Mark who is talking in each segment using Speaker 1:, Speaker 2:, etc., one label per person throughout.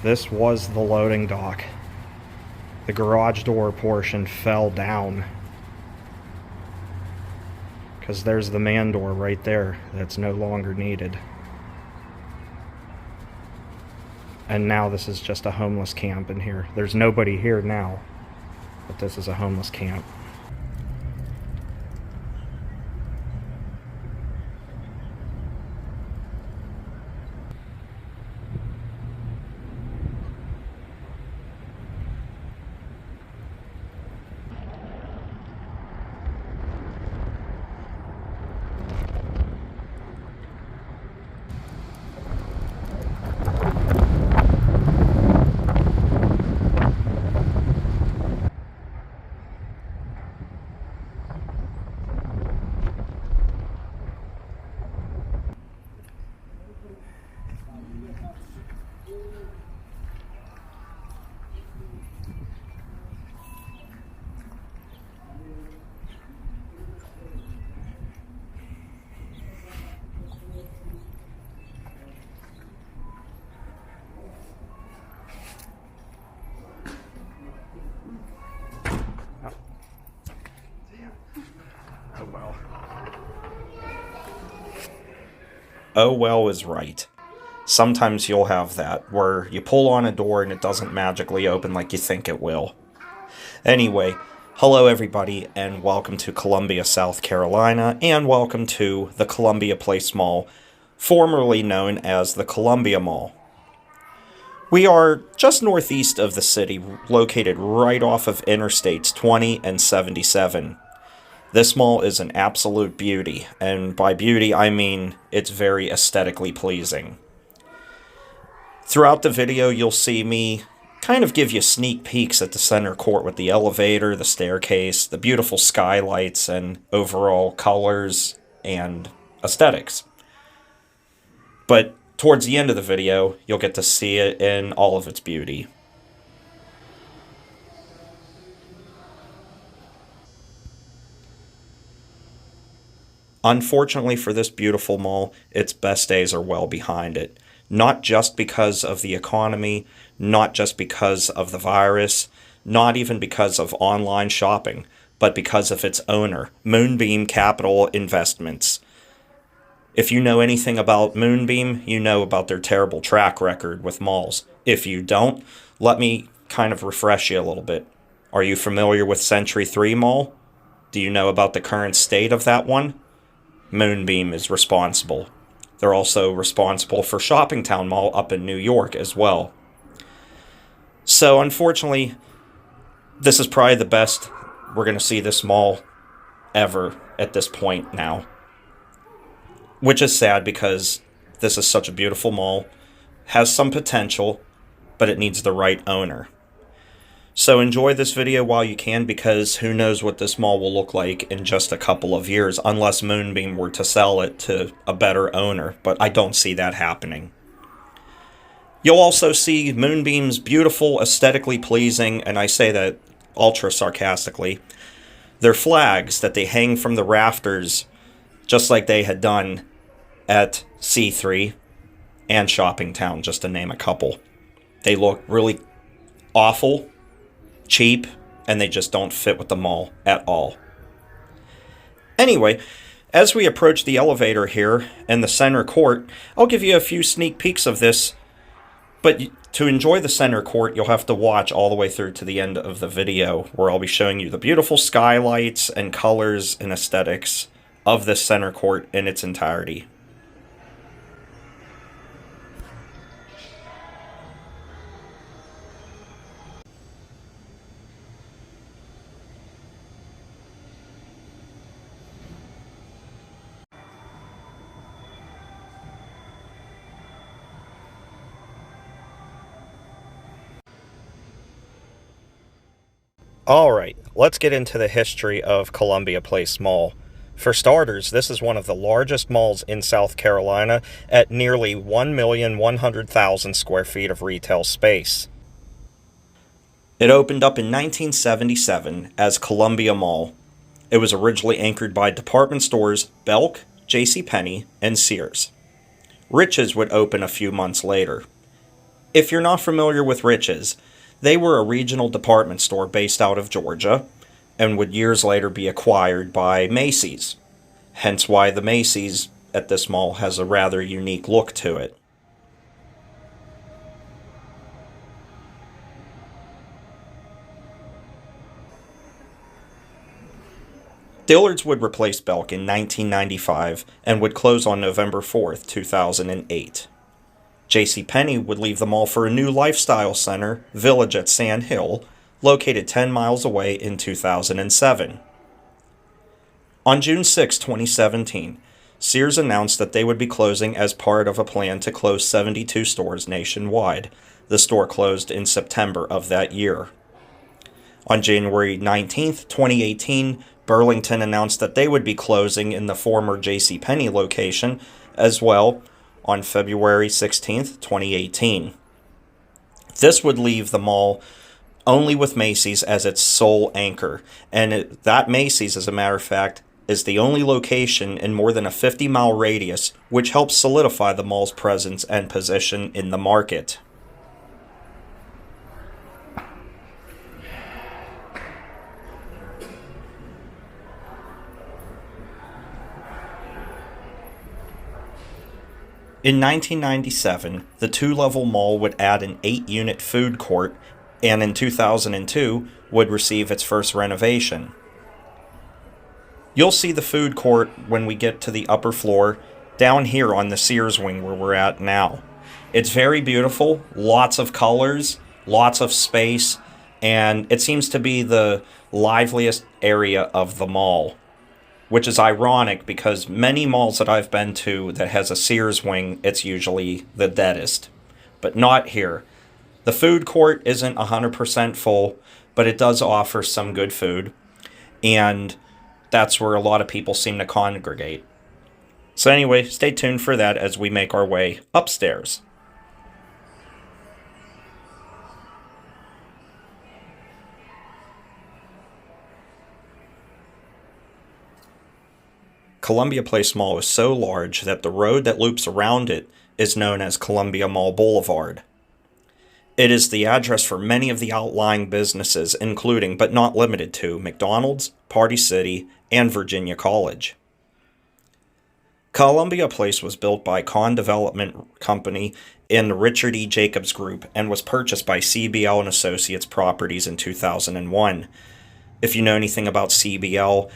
Speaker 1: This was the loading dock. The garage door portion fell down because there's the man door right there that's no longer needed. And now this is just a homeless camp in here. There's nobody here now, but this is a homeless camp. Oh well is right. Sometimes you'll have that, where you pull on a door and it doesn't magically open like you think it will. Anyway, hello everybody, and welcome to Columbia, South Carolina, and welcome to the Columbia Place Mall, formerly known as the Columbia Mall. We are just northeast of the city, located right off of Interstates 20 and 77. This mall is an absolute beauty, and by beauty I mean it's very aesthetically pleasing. Throughout the video you'll see me kind of give you sneak peeks at the center court with the elevator, the staircase, the beautiful skylights, and overall colors and aesthetics. But towards the end of the video, you'll get to see it in all of its beauty. Unfortunately for this beautiful mall, its best days are well behind it. Not just because of the economy, not just because of the virus, not even because of online shopping, but because of its owner, Moonbeam Capital Investments. If you know anything about Moonbeam, you know about their terrible track record with malls. If you don't, let me kind of refresh you a little bit. Are you familiar with Century 3 Mall? Do you know about the current state of that one? Moonbeam is responsible. They're also responsible for Shoppingtown Mall up in New York as well. So unfortunately, this is probably the best we're going to see this mall ever at this point now. Which is sad because this is such a beautiful mall, has some potential, but it needs the right owner. So enjoy this video while you can, because who knows what this mall will look like in just a couple of years, unless Moonbeam were to sell it to a better owner, but I don't see that happening. You'll also see Moonbeam's beautiful, aesthetically pleasing, and I say that ultra sarcastically, their flags that they hang from the rafters, just like they had done at C3 and Shoppingtown, just to name a couple. They look really awful, cheap, and they just don't fit with the mall at all. Anyway, as we approach the elevator here in the center court, I'll give you a few sneak peeks of this, but to enjoy the center court, you'll have to watch all the way through to the end of the video, where I'll be showing you the beautiful skylights and colors and aesthetics of this center court in its entirety. Alright, let's get into the history of Columbia Place Mall. For starters, this is one of the largest malls in South Carolina at nearly 1,100,000 square feet of retail space. It opened up in 1977 as Columbia Mall. It was originally anchored by department stores Belk, JCPenney, and Sears. Rich's would open a few months later. If you're not familiar with Rich's, they were a regional department store based out of Georgia and would years later be acquired by Macy's. Hence why the Macy's at this mall has a rather unique look to it. Dillard's would replace Belk in 1995 and would close on November 4th, 2008. JCPenney would leave the mall for a new lifestyle center, Village at Sand Hill, located 10 miles away in 2007. On June 6, 2017, Sears announced that they would be closing as part of a plan to close 72 stores nationwide. The store closed in September of that year. On January 19, 2018, Burlington announced that they would be closing in the former JCPenney location as well on February 16, 2018. This would leave the mall only with Macy's as its sole anchor, and that Macy's, as a matter of fact, is the only location in more than a 50-mile radius, which helps solidify the mall's presence and position in the market. In 1997, the two-level mall would add an 8-unit food court, and in 2002 would receive its first renovation. You'll see the food court when we get to the upper floor, down here on the Sears wing where we're at now. It's very beautiful, lots of colors, lots of space, and it seems to be the liveliest area of the mall. Which is ironic because many malls that I've been to that has a Sears wing, it's usually the deadest. But not here. The food court isn't 100% full, but it does offer some good food. And that's where a lot of people seem to congregate. So anyway, stay tuned for that as we make our way upstairs. Columbia Place Mall is so large that the road that loops around it is known as Columbia Mall Boulevard. It is the address for many of the outlying businesses, including, but not limited to, McDonald's, Party City, and Virginia College. Columbia Place was built by Kahn Development Company in the Richard E. Jacobs Group and was purchased by CBL and Associates Properties in 2001. If you know anything about CBL,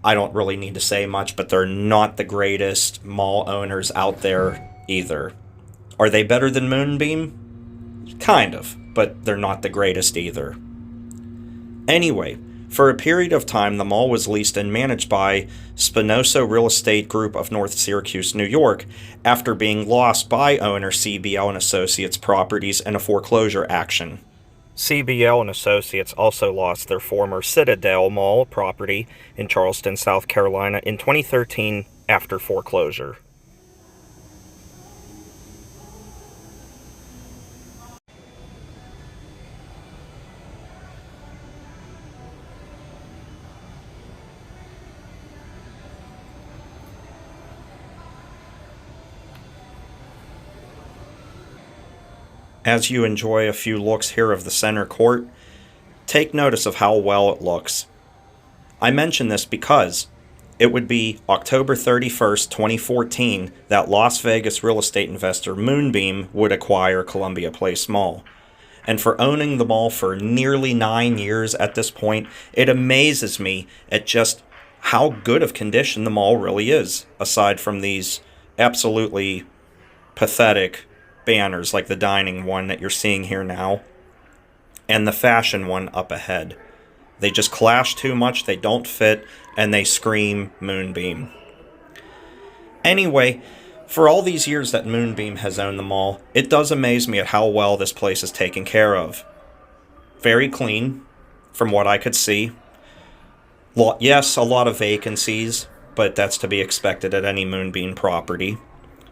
Speaker 1: I don't really need to say much, but they're not the greatest mall owners out there either. Are they better than Moonbeam? Kind of, but they're not the greatest either. Anyway, for a period of time, the mall was leased and managed by Spinoso Real Estate Group of North Syracuse, New York, after being lost by owner CBL and Associates Properties in a foreclosure action. CBL and Associates also lost their former Citadel Mall property in Charleston, South Carolina in 2013 after foreclosure. As you enjoy a few looks here of the center court, take notice of how well it looks. I mention this because it would be October 31st, 2014 that Las Vegas real estate investor Moonbeam would acquire Columbia Place Mall. And for owning the mall for nearly 9 years at this point, it amazes me at just how good of condition the mall really is, aside from these absolutely pathetic banners like the dining one that you're seeing here now and the fashion one up ahead. They just clash too much, they don't fit, and they scream Moonbeam. Anyway, for all these years that Moonbeam has owned the mall, it does amaze me at how well this place is taken care of. Very clean, from what I could see. Yes, a lot of vacancies, but that's to be expected at any Moonbeam property.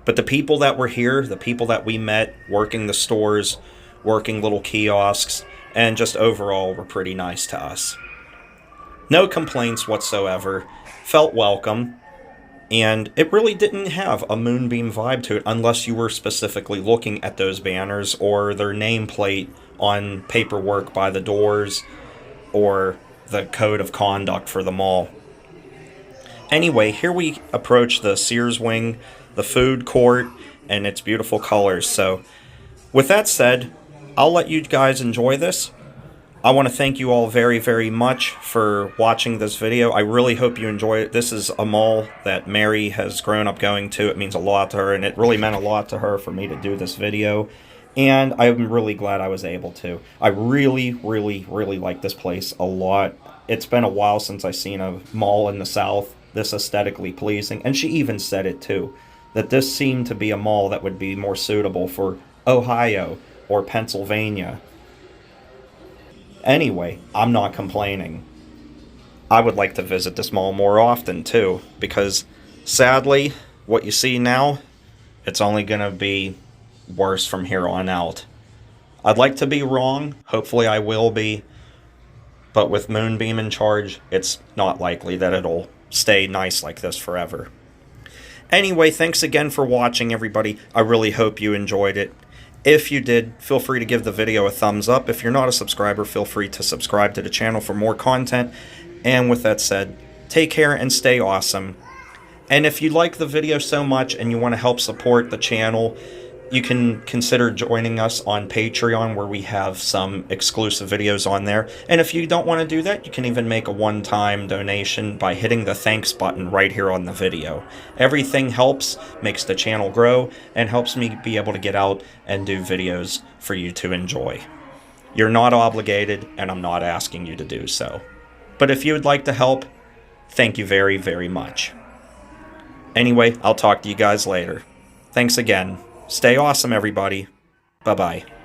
Speaker 1: But the people that were here, the people that we met working the stores, working little kiosks, and just overall were pretty nice to us. No complaints whatsoever, felt welcome, And it really didn't have a Moonbeam vibe to it unless you were specifically looking at those banners or their nameplate on paperwork by the doors or the code of conduct for the mall. Anyway, here we approach the Sears wing, the food court, and its beautiful colors. So, with that said, I'll let you guys enjoy this. I want to thank you all very, very much for watching this video. I really hope you enjoy it. This is a mall that Mary has grown up going to. It means a lot to her, and it really meant a lot to her for me to do this video. And I'm really glad I was able to. I really, really, really like this place a lot. It's been a while since I've seen a mall in the South this aesthetically pleasing. And she even said it too, that this seemed to be a mall that would be more suitable for Ohio or Pennsylvania. Anyway, I'm not complaining. I would like to visit this mall more often too, because sadly, what you see now, it's only going to be worse from here on out. I'd like to be wrong, hopefully I will be, but with Moonbeam in charge, it's not likely that it'll stay nice like this forever. Anyway, thanks again for watching, everybody. I really hope you enjoyed it. If you did, feel free to give the video a thumbs up. If you're not a subscriber, feel free to subscribe to the channel for more content. And with that said, take care and stay awesome. And if you like the video so much and you want to help support the channel, you can consider joining us on Patreon, where we have some exclusive videos on there. And if you don't want to do that, you can even make a one-time donation by hitting the thanks button right here on the video. Everything helps, makes the channel grow, and helps me be able to get out and do videos for you to enjoy. You're not obligated, and I'm not asking you to do so. But if you would like to help, thank you very, very much. Anyway, I'll talk to you guys later. Thanks again. Stay awesome, everybody. Bye-bye.